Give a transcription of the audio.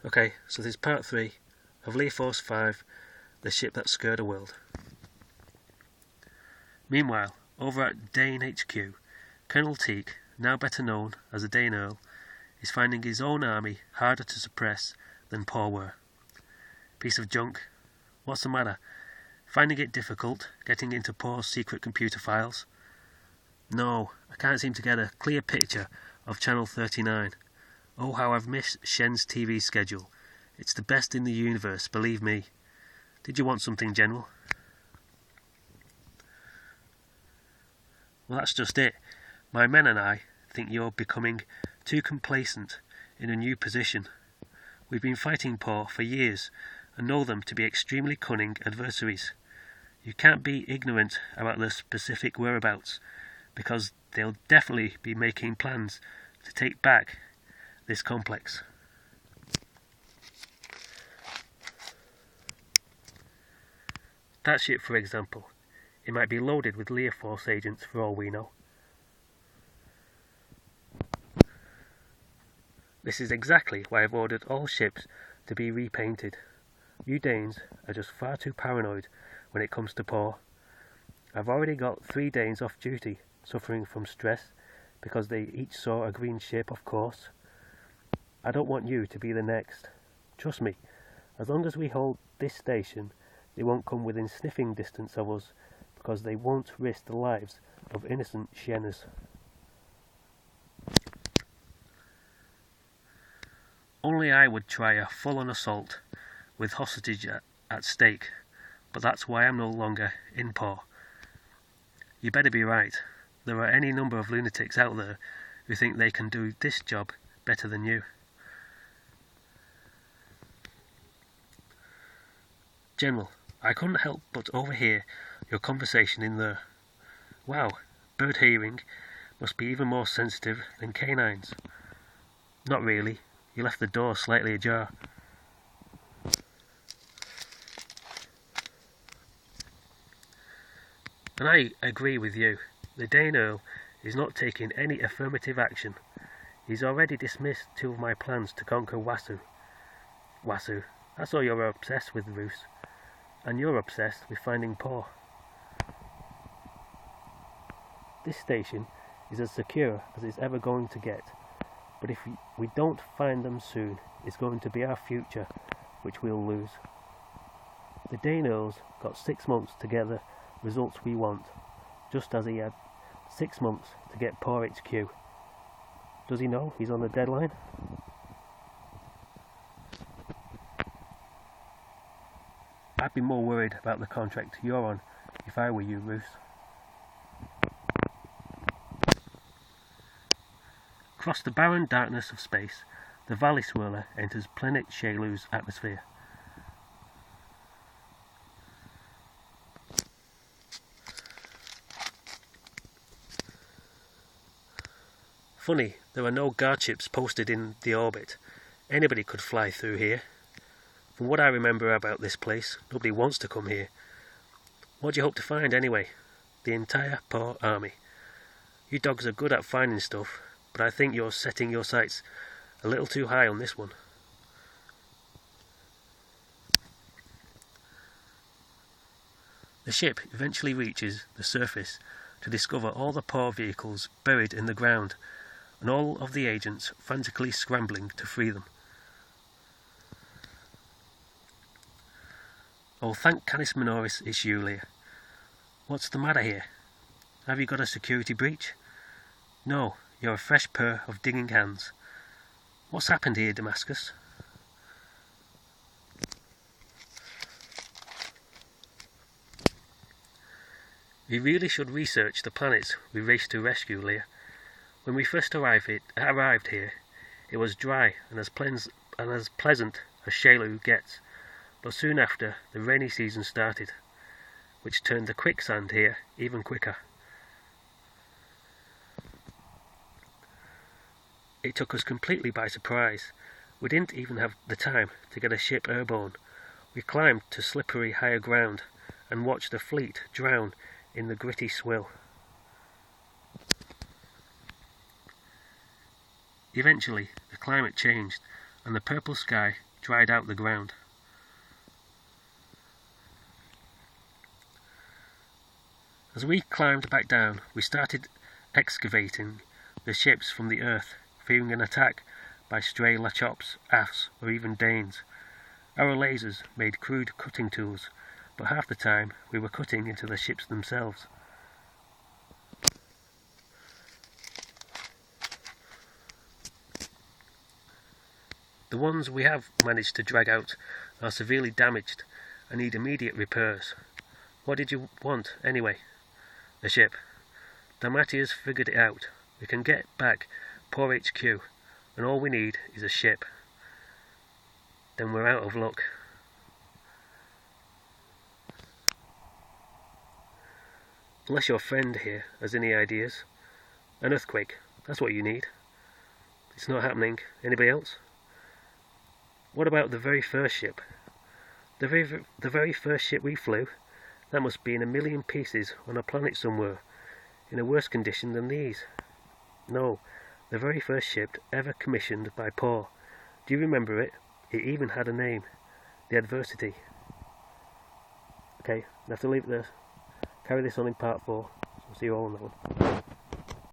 Okay, so this is part 3 of L.F.5, the ship that scared the world. Meanwhile, over at Dane HQ, Colonel Teak, now better known as the Dane Earl, is finding his own army harder to suppress than P.a.w were. Piece of junk. What's the matter? Finding it difficult getting into P.a.w's secret computer files? No, I can't seem to get a clear picture of Channel 39. Oh, how I've missed Shen's TV schedule. It's the best in the universe, believe me. Did you want something, General? Well, that's just it. My men and I think you're becoming too complacent in a new position. We've been fighting P.a.w for years and know them to be extremely cunning adversaries. You can't be ignorant about their specific whereabouts, because they'll definitely be making plans to take back this complex. That ship, for example, it might be loaded with Lear Force agents for all we know. This is exactly why I've ordered all ships to be repainted. You Danes are just far too paranoid when it comes to P.a.w. I've already got 3 Danes off duty, suffering from stress because they each saw a green ship, of course. I don't want you to be the next. Trust me, as long as we hold this station, they won't come within sniffing distance of us, because they won't risk the lives of innocent Sheners. Only I would try a full-on assault with hostage at stake, but that's why I'm no longer in P.a.w. You better be right. There are any number of lunatics out there who think they can do this job better than you. General, I couldn't help but overhear your conversation in there. Wow, bird hearing must be even more sensitive than canines. Not really. You left the door slightly ajar. And I agree with you. The Dane Earl is not taking any affirmative action. He's already dismissed 2 of my plans to conquer Wasu. Wasu, that's all you're obsessed with, Roos. And you're obsessed with finding P.a.w. This station is as secure as it's ever going to get. But if we don't find them soon, it's going to be our future which we'll lose. The Dane Earl's got 6 months to get the results we want, just as he had 6 months to get P.a.w HQ. Does he know he's on the deadline? I'd be more worried about the contract you're on if I were you, Roos. Across the barren darkness of space, the Valley Swirler enters planet Shalu's atmosphere. Funny, there are no guard ships posted in the orbit. Anybody could fly through here. From what I remember about this place, nobody wants to come here. What do you hope to find anyway? The entire P.a.w army. You dogs are good at finding stuff, but I think you're setting your sights a little too high on this one. The ship eventually reaches the surface to discover all the P.a.w vehicles buried in the ground, and all of the agents frantically scrambling to free them. Oh, thank Canis Minoris it's you, Lear. What's the matter here? Have you got a security breach? No, you're a fresh pair of digging hands. What's happened here, Damascus? We really should research the planets we raced to rescue, Lear. When we first arrived here, it was dry and as pleasant as Shalu gets, but soon after the rainy season started, which turned the quicksand here even quicker. It took us completely by surprise. We didn't even have the time to get a ship airborne. We climbed to slippery higher ground and watched the fleet drown in the gritty swill. Eventually, the climate changed, and the purple sky dried out the ground. As we climbed back down, we started excavating the ships from the earth, fearing an attack by stray Lachops, Afs, or even Danes. Our lasers made crude cutting tools, but half the time we were cutting into the ships themselves. The ones we have managed to drag out are severely damaged and need immediate repairs. What did you want, anyway? A ship. Dalmatia's figured it out. We can get back poor HQ, and all we need is a ship. Then we're out of luck. Unless your friend here has any ideas. An earthquake, that's what you need. It's not happening. Anybody else? What about the very first ship? The very first ship we flew? That must be in a million pieces on a planet somewhere, in a worse condition than these. No, the very first ship ever commissioned by p.a.w. Do you remember it? It even had a name. The Adversity. Okay, I have to leave it there. Carry this on in part 4. So see you all on that one.